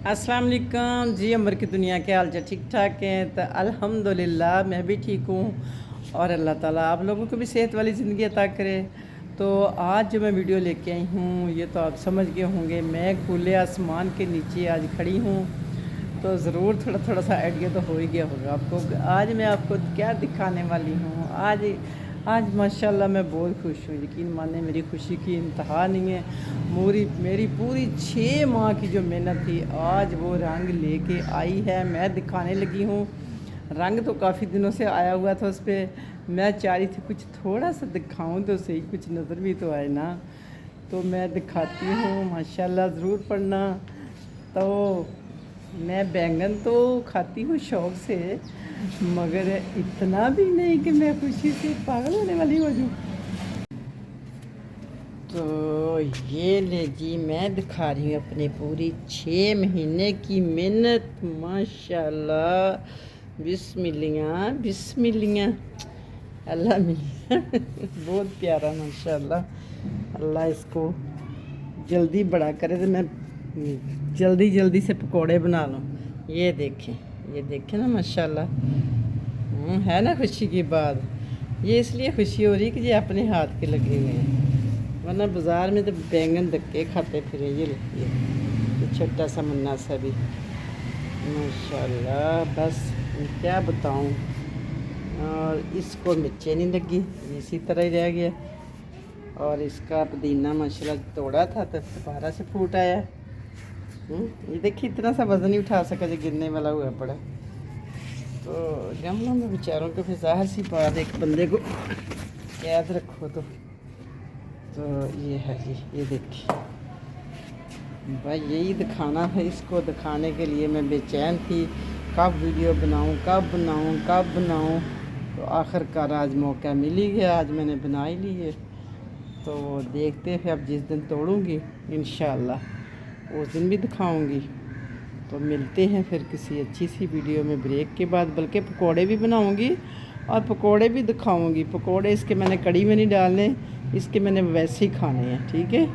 अस्सलाम वालेकुम जी। अमर की दुनिया के हाल चाल ठीक ठाक हैं? तो अल्हम्दुलिल्लाह मैं भी ठीक हूँ और अल्लाह ताला आप लोगों को भी सेहत वाली ज़िंदगी अता करे। तो आज जो मैं वीडियो लेके आई हूँ ये तो आप समझ गए होंगे, मैं खुले आसमान के नीचे आज खड़ी हूँ। तो ज़रूर थोड़ा थोड़ा सा आइडिया तो हो ही गया होगा आपको। आज मैं आपको क्या दिखाने वाली हूँ। आज आज माशाल्लाह मैं बहुत खुश हूँ, यकीन माने मेरी खुशी की इंतहा नहीं है। मेरी पूरी 6 माह की जो मेहनत थी आज वो रंग लेके आई है, मैं दिखाने लगी हूँ। रंग तो काफ़ी दिनों से आया हुआ था उस पर, मैं चाह रही थी कुछ थोड़ा सा दिखाऊं तो सही, कुछ नज़र भी तो आए ना। तो मैं दिखाती हूँ, माशाल्लाह ज़रूर पढ़ना। तो मैं बैंगन तो खाती हूँ शौक़ से, मगर इतना भी नहीं कि मैं खुशी से पागल होने वाली हो जाऊँ। तो ये ले जी, मैं दिखा रही हूँ अपनी पूरी 6 महीने की मेहनत। माशाल्लाह, बिस्मिल्लाह बिस्मिल्लाह, अल्लाह मियां बहुत प्यारा माशाल्लाह। अल्लाह इसको जल्दी बड़ा करे तो मैं जल्दी जल्दी से पकोड़े बना लूँ। ये देखें ना माशाल्लाह। है ना खुशी की बात। ये इसलिए खुशी हो रही कि ये अपने हाथ के लगे हुए हैं, वरना बाज़ार में तो बैंगन धक्के खाते फिरे। ये छोटा सा मुन्ना सा भी माशाल्लाह, बस क्या बताऊं। और इसको मिर्चें नहीं लगी, इसी तरह ही रह गया। और इसका पुदीना माशाल्लाह तोड़ा था तो दोबारा से फूट आया। ये देखिए, इतना सा वज़न नहीं उठा सका जो गिरने वाला हुआ पड़ा। तो गमलों में बेचारों को फिर ज़ाहिर सी बात, एक बंदे को याद रखो तो ये है जी। ये देखिए भाई, यही दिखाना है। इसको दिखाने के लिए मैं बेचैन थी, कब वीडियो बनाऊं कब बनाऊं। तो आखिरकार आज मौका मिल ही गया, आज मैंने बना ही ली है। तो देखते हैं अब जिस दिन तोड़ूंगी इंशाअल्लाह उस दिन भी दिखाऊंगी। तो मिलते हैं फिर किसी अच्छी सी वीडियो में ब्रेक के बाद, बल्कि पकोड़े भी बनाऊंगी और पकोड़े भी दिखाऊंगी। पकोड़े इसके मैंने कड़ी में नहीं डालने, इसके मैंने वैसे ही खाने हैं, ठीक है।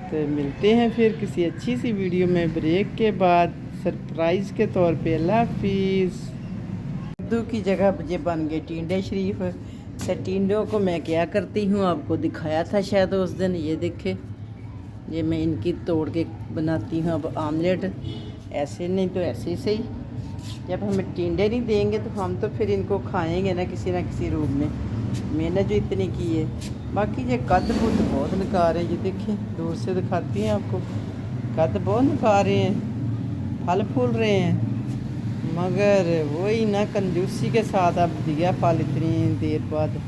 तो मिलते हैं फिर किसी अच्छी सी वीडियो में ब्रेक के बाद, सरप्राइज़ के तौर पे। अल्लाह हाफिज़। कद्दू की जगह ये बन गए टिंडे शरीफ। तो टिंडों को मैं क्या करती हूँ, आपको दिखाया था शायद उस दिन। ये देखे, ये मैं इनकी तोड़ के बनाती हूँ अब आमलेट। ऐसे नहीं तो ऐसे ही सही। जब हमें टिंडे नहीं देंगे तो हम तो फिर इनको खाएंगे ना किसी रूप में। मैंने जो इतनी की है, बाकी ये कद बुद बहुत निकाल रहे हैं। ये देखिए, दूर से दिखाती हैं आपको, कद बहुत निकाल रहे हैं, फल फूल रहे हैं। मगर वही ना, कंजूसी के साथ अब दिया फल इतनी देर बाद।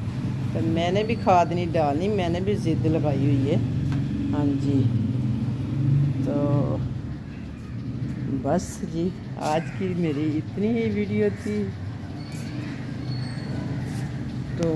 तो मैंने भी खाद नहीं डालनी, मैंने भी ज़िद लगाई हुई है। हाँ जी। तो बस जी, आज की मेरी इतनी ही वीडियो थी। तो